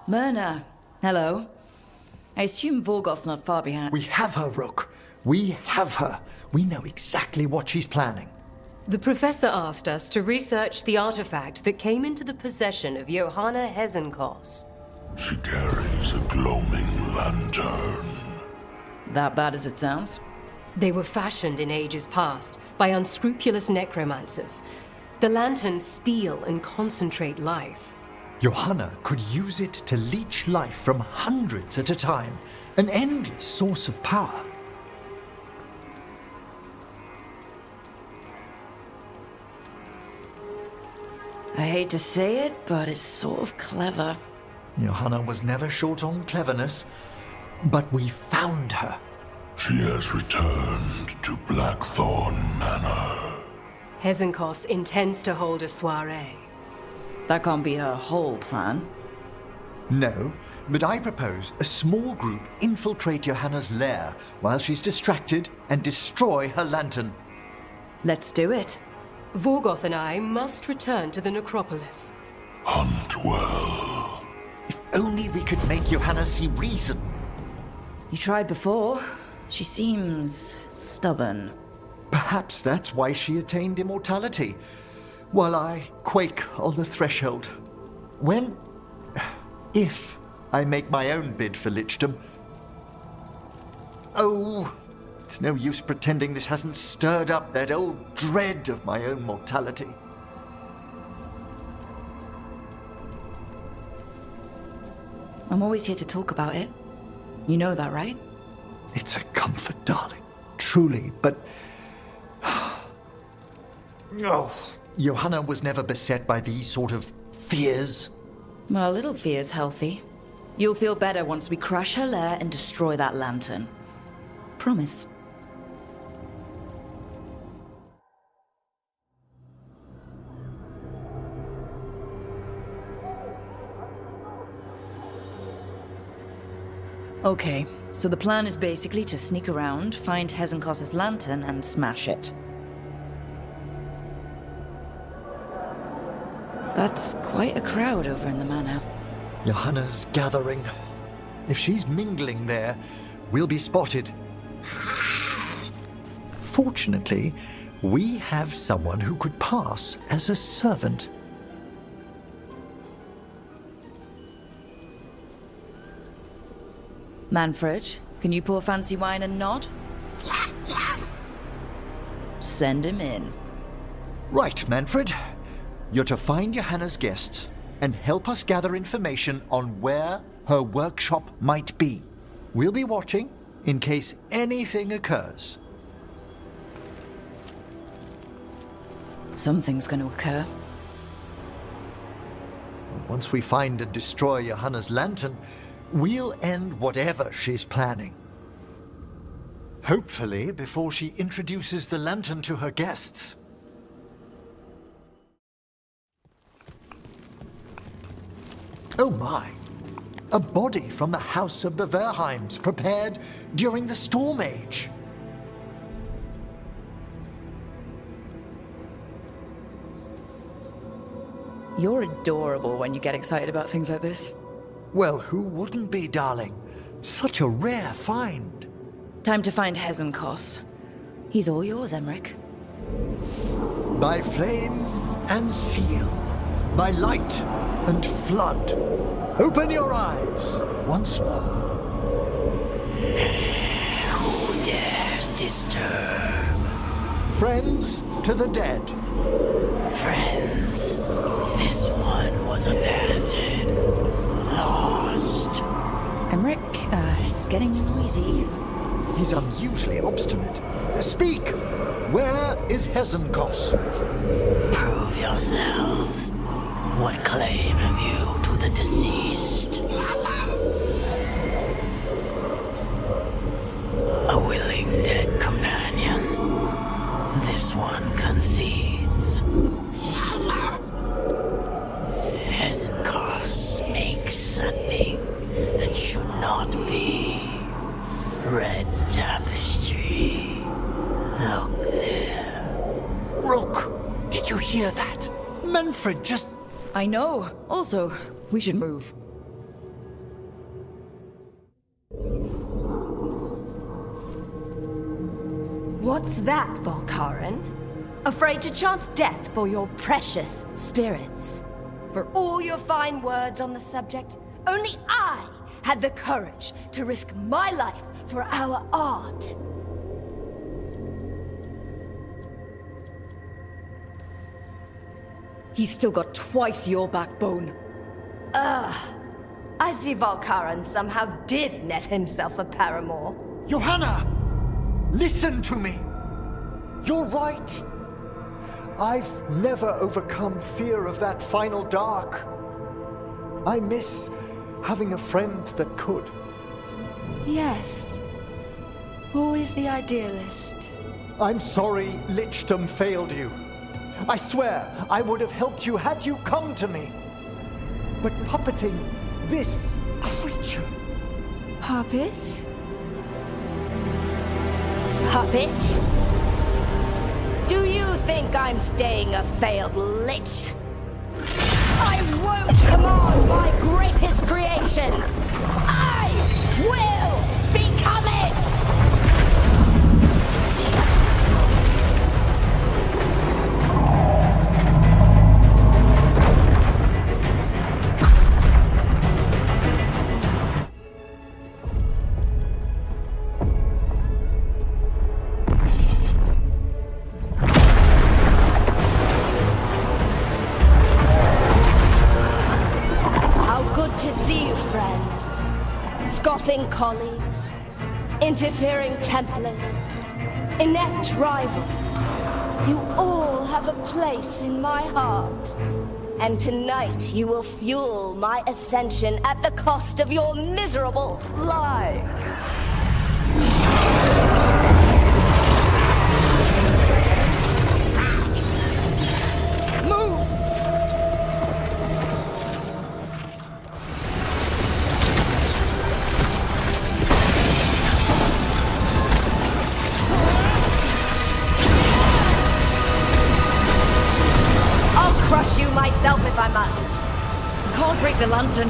Myrna, hello. I assume Vorgoth's not far behind. We have her, Rook. We have her. We know exactly what she's planning. The professor asked us to research the artifact that came into the possession of Johanna Hezenkoss. She carries a gloaming lantern. That bad as it sounds? They were fashioned in ages past by unscrupulous necromancers. The lanterns steal and concentrate life. Johanna could use it to leech life from hundreds at a time. An endless source of power. I hate to say it, but it's sort of clever. Johanna was never short on cleverness, but we found her. She has returned to Blackthorn Manor. Hezenkoss intends to hold a soiree. That can't be her whole plan. No, but I propose a small group infiltrate Johanna's lair while she's distracted and destroy her lantern. Let's do it. Vorgoth and I must return to the necropolis. Hunt well. If only we could make Johanna see reason. You tried before. She seems stubborn. Perhaps that's why she attained immortality, while I quake on the threshold. If I make my own bid for lichdom. Oh, it's no use pretending this hasn't stirred up that old dread of my own mortality. I'm always here to talk about it. You know that, right? It's a comfort, darling. Truly, but... Oh, Johanna was never beset by these sort of fears. Well, a little fear's healthy. You'll feel better once we crash her lair and destroy that lantern. Promise. Okay, so the plan is basically to sneak around, find Hezenkoss's lantern, and smash it. That's quite a crowd over in the manor. Johanna's gathering. If she's mingling there, we'll be spotted. Fortunately, we have someone who could pass as a servant. Manfred, can you pour fancy wine and nod? Send him in. Right, Manfred. You're to find Johanna's guests and help us gather information on where her workshop might be. We'll be watching in case anything occurs. Something's going to occur. Once we find and destroy Johanna's lantern, we'll end whatever she's planning. Hopefully before she introduces the lantern to her guests. Oh my! A body from the House of the Verheims, prepared during the Storm Age. You're adorable when you get excited about things like this. Well, who wouldn't be, darling? Such a rare find. Time to find Hezenkoss. He's all yours, Emmrich. By flame and seal, by light and flood, open your eyes once more. Who dares disturb? Friends to the dead. Friends, this one was abandoned, lost. Emmrich, it's getting noisy. He's unusually obstinate. Speak! Where is Hezenkoss? Prove yourselves. What claim have you to the deceased? A willing dead companion. This one concedes. Hezenkoss makes something that should not be. Red tapestry. Look there. Rook, did you hear that? Manfred just... I know. Also, we should move. What's that, Volkarin? Afraid to chance death for your precious spirits? For all your fine words on the subject, only I had the courage to risk my life for our art. He's still got twice your backbone. I see Volkarin somehow did net himself a paramour. Johanna! Listen to me! You're right! I've never overcome fear of that final dark. I miss having a friend that could. Yes. Always the idealist. I'm sorry lichdom failed you. I swear I would have helped you had you come to me. But puppeting this creature... Puppet? Puppet? Do you think I'm staying a failed lich? I won't command my greatest creation! I will become it! Colleagues, interfering Templars, inept rivals, you all have a place in my heart. And tonight you will fuel my ascension at the cost of your miserable lives. If I must. Can't break the lantern.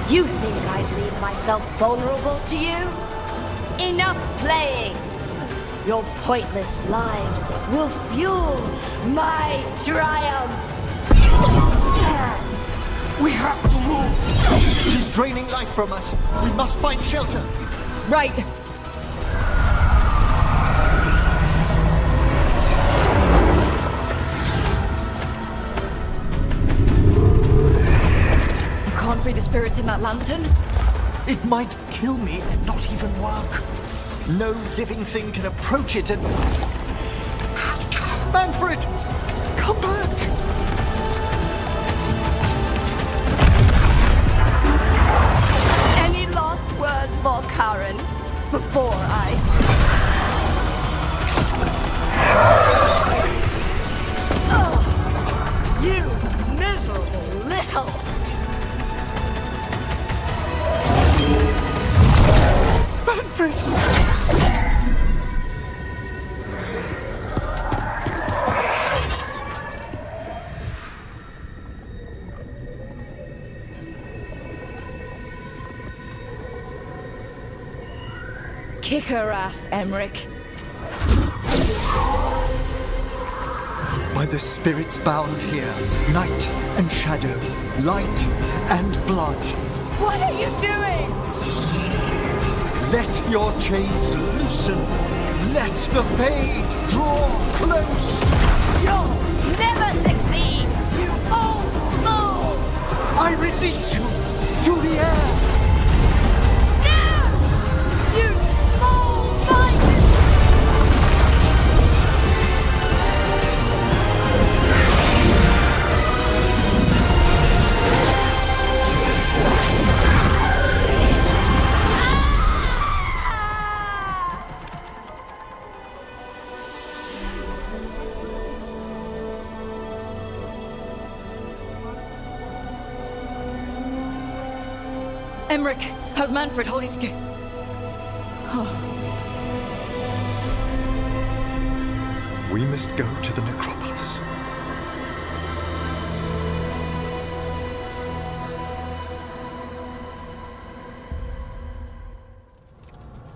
You think I'd leave myself vulnerable to you? Enough playing! Your pointless lives will fuel my triumph! We have to move! She's draining life from us. We must find shelter. Right. Can't free the spirits in that lantern? It might kill me and not even work. No living thing can approach it and... Manfred! Come back! Any last words, Volkarin, before I... You miserable little... Manfred! Kick her ass, Emmrich. By the spirits bound here, night and shadow, light and blood. What are you doing? Let your chains loosen. Let the fade draw close. You'll never succeed, you old fool! I release you to the air. No! You small minded! Emmrich, how's Manfred holding together? We must go to the necropolis.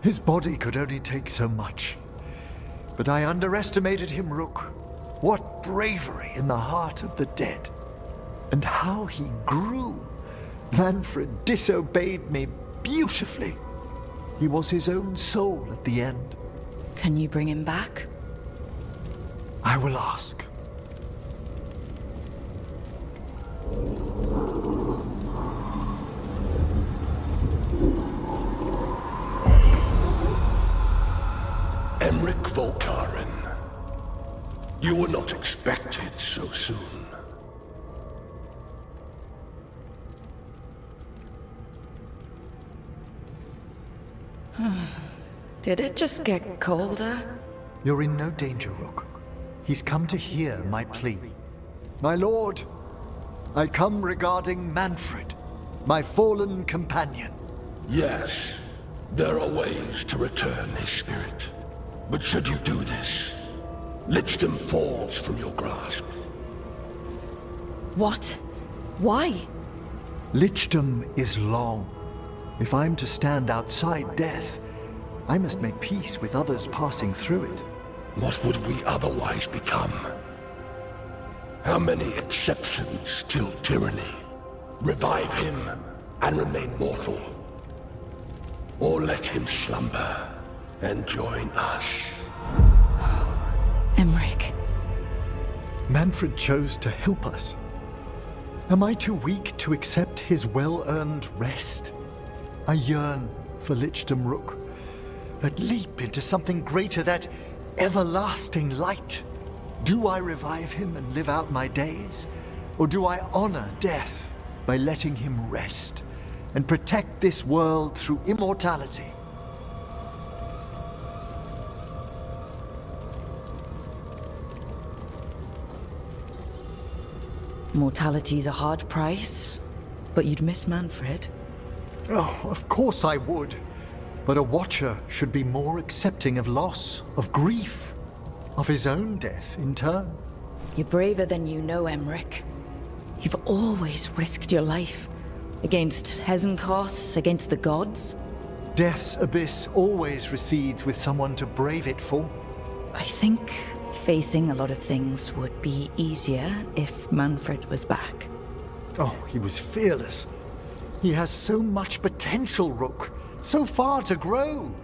His body could only take so much. But I underestimated him, Rook. What bravery in the heart of the dead. And how he grew. Manfred disobeyed me beautifully. He was his own soul at the end. Can you bring him back? I will ask. Emmrich Volkarin. You were not expected so soon. Did it just get colder? You're in no danger, Rook. He's come to hear my plea. My lord, I come regarding Manfred, my fallen companion. Yes, there are ways to return his spirit. But should you do this, Lichdom falls from your grasp. What? Why? Lichdom is long. If I'm to stand outside death, I must make peace with others passing through it. What would we otherwise become? How many exceptions till tyranny? Revive him and remain mortal. Or let him slumber and join us. Emmrich. Manfred chose to help us. Am I too weak to accept his well-earned rest? I yearn for Lichdom, Rook. That leap into something greater, that everlasting light. Do I revive him and live out my days? Or do I honor death by letting him rest and protect this world through immortality? Mortality's a hard price, but you'd miss Manfred. Oh, of course I would. But a Watcher should be more accepting of loss, of grief, of his own death in turn. You're braver than you know, Emmrich. You've always risked your life. Against Hezenkoss, against the gods. Death's abyss always recedes with someone to brave it for. I think facing a lot of things would be easier if Manfred was back. Oh, he was fearless. He has so much potential, Rook. So far to grow.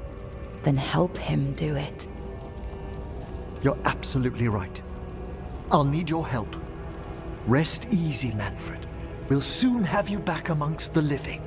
Then help him do it. You're absolutely right. I'll need your help. Rest easy, Manfred. We'll soon have you back amongst the living.